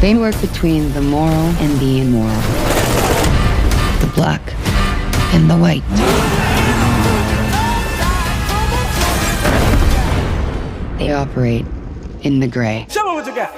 They work between the moral and the immoral, the black and the white. They operate in the gray. Show me what you got.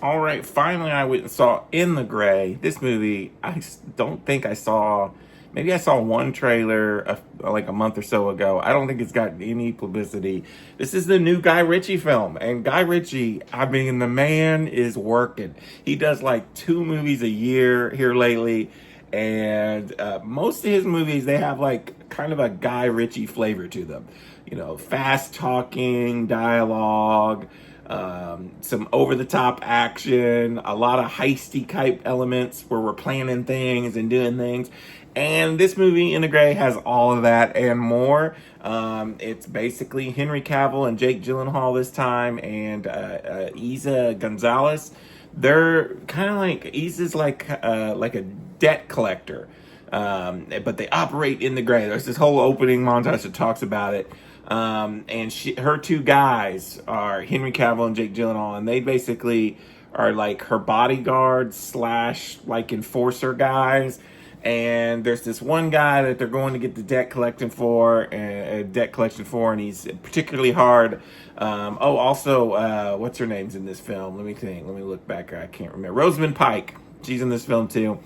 All right, finally I went and saw In the Gray. This movie, I don't think I saw, maybe I saw one trailer like a month or so ago. I don't think it's gotten any publicity. This is the new Guy Ritchie film. And Guy Ritchie, I mean, the man is working. He does like 2 movies a year here lately. And most of his movies, they have like kind of a Guy Ritchie flavor to them. You know, fast talking, dialogue, some over-the-top action, a lot of heisty type elements where we're planning things and doing things. And this movie, In the Gray, has all of that and more. It's basically Henry Cavill and Jake Gyllenhaal this time, and Eiza Gonzalez. They're kind of like, Eiza's like a debt collector, but they operate in the gray. There's this whole opening montage that talks about it. And her 2 guys are Henry Cavill and Jake Gyllenhaal, and they basically are like her bodyguards / like enforcer guys. And there's this one guy that they're going to get the debt collection for, and he's particularly hard. Also, what's her name's in this film? Let me think. Let me look back. I can't remember. Rosamund Pike. She's in this film too.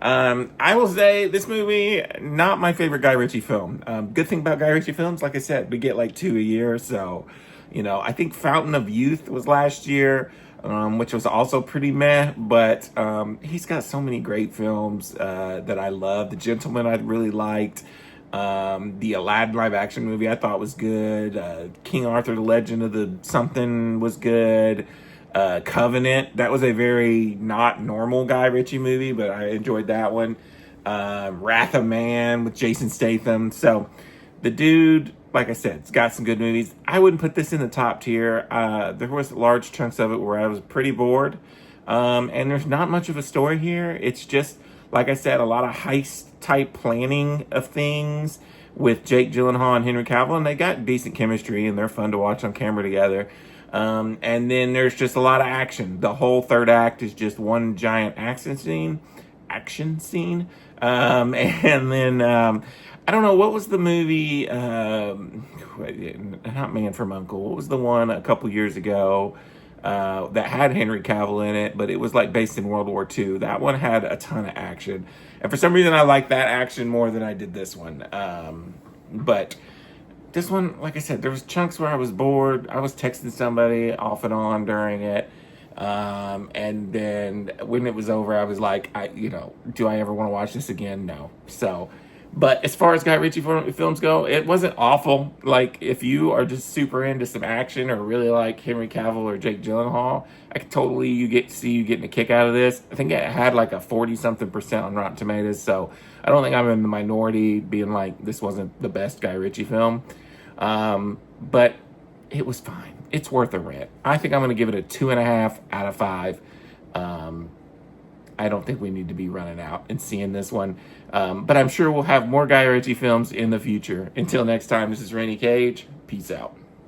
I will say this movie, not my favorite Guy Ritchie film. Good thing about Guy Ritchie films, like I said, we get like 2 a year. So, you know, I think Fountain of Youth was last year, which was also pretty meh. But he's got so many great films that I love. The Gentleman I really liked. The Aladdin live action movie I thought was good. King Arthur, the Legend of the Something was good. Covenant, that was a very not normal Guy Ritchie movie, but I enjoyed that one. Wrath of Man with Jason Statham. So the dude, like I said, it's got some good movies. I wouldn't put this in the top tier. There was large chunks of it where I was pretty bored. And there's not much of a story here. It's just, like I said, a lot of heist type planning of things with Jake Gyllenhaal and Henry Cavill, and they got decent chemistry and they're fun to watch on camera together. And then there's just a lot of action. The whole third act is just one giant action scene. And then, I don't know, what was the movie, not Man from U.N.C.L.E., what was the one a couple years ago, that had Henry Cavill in it, but it was like based in World War II. That one had a ton of action. And for some reason, I like that action more than I did this one. But this one, like I said, there was chunks where I was bored. I was texting somebody off and on during it. And then when it was over, I was like, do I ever want to watch this again? No. So, but as far as Guy Ritchie films go, it wasn't awful. Like, if you are just super into some action or really like Henry Cavill or Jake Gyllenhaal, I could totally see you getting a kick out of this. I think it had like a 40-something% on Rotten Tomatoes. So I don't think I'm in the minority being like, this wasn't the best Guy Ritchie film. But it was fine. It's worth a rent. I think I'm going to give it a 2.5 out of 5. I don't think we need to be running out and seeing this one. But I'm sure we'll have more Guy Ritchie films in the future. Until next time, this is Rainy Cage. Peace out.